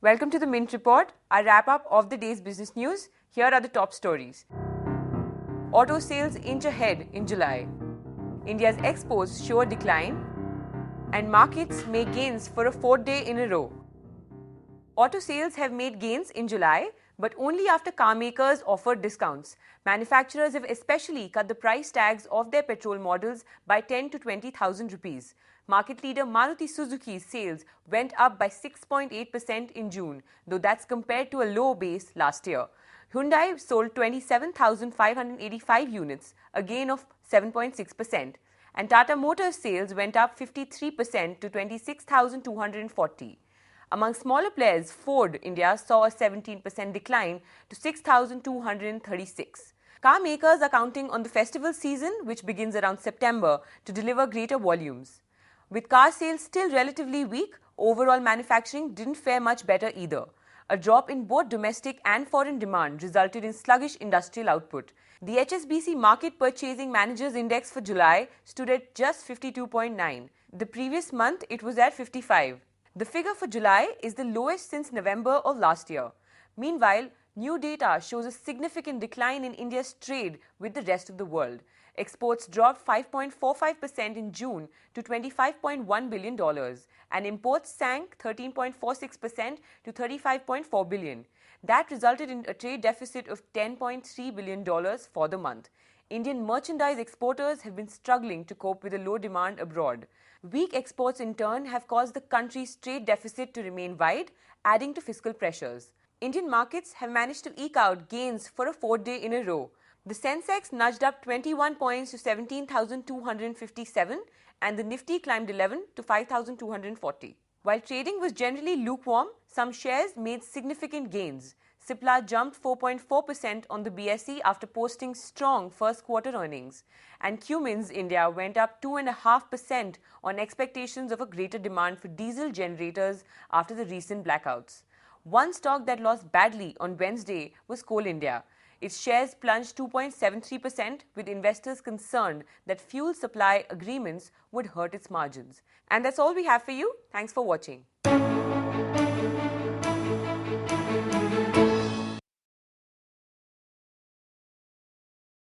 Welcome to the Mint Report, our wrap-up of the day's business news. Here are the top stories. Auto sales inch ahead in July. India's exports show a decline, and markets make gains for a fourth day in a row. Auto sales have made gains in July, but only after car makers offered discounts. Manufacturers have especially cut the price tags of their petrol models by 10 to 20,000 rupees. Market leader Maruti Suzuki's sales went up by 6.8% in June, though that's compared to a low base last year. Hyundai sold 27,585 units, a gain of 7.6%. And Tata Motors sales went up 53% to 26,240. Among smaller players, Ford India saw a 17% decline to 6,236. Car makers are counting on the festival season, which begins around September, to deliver greater volumes. With car sales still relatively weak, overall manufacturing didn't fare much better either. A drop in both domestic and foreign demand resulted in sluggish industrial output. The HSBC Market Purchasing Managers Index for July stood at just 52.9. The previous month, it was at 55. The figure for July is the lowest since November of last year. Meanwhile, new data shows a significant decline in India's trade with the rest of the world. Exports dropped 5.45% in June to $25.1 billion, and imports sank 13.46% to $35.4 billion. That resulted in a trade deficit of $10.3 billion for the month. Indian merchandise exporters have been struggling to cope with the low demand abroad. Weak exports in turn have caused the country's trade deficit to remain wide, adding to fiscal pressures. Indian markets have managed to eke out gains for a fourth day in a row. The Sensex nudged up 21 points to 17,257 and the Nifty climbed 11 to 5,240. While trading was generally lukewarm, some shares made significant gains. Cipla jumped 4.4% on the BSE after posting strong first quarter earnings. And Cummins India went up 2.5% on expectations of a greater demand for diesel generators after the recent blackouts. One stock that lost badly on Wednesday was Coal India. Its shares plunged 2.73%, with investors concerned that fuel supply agreements would hurt its margins. And that's all we have for you. Thanks for watching.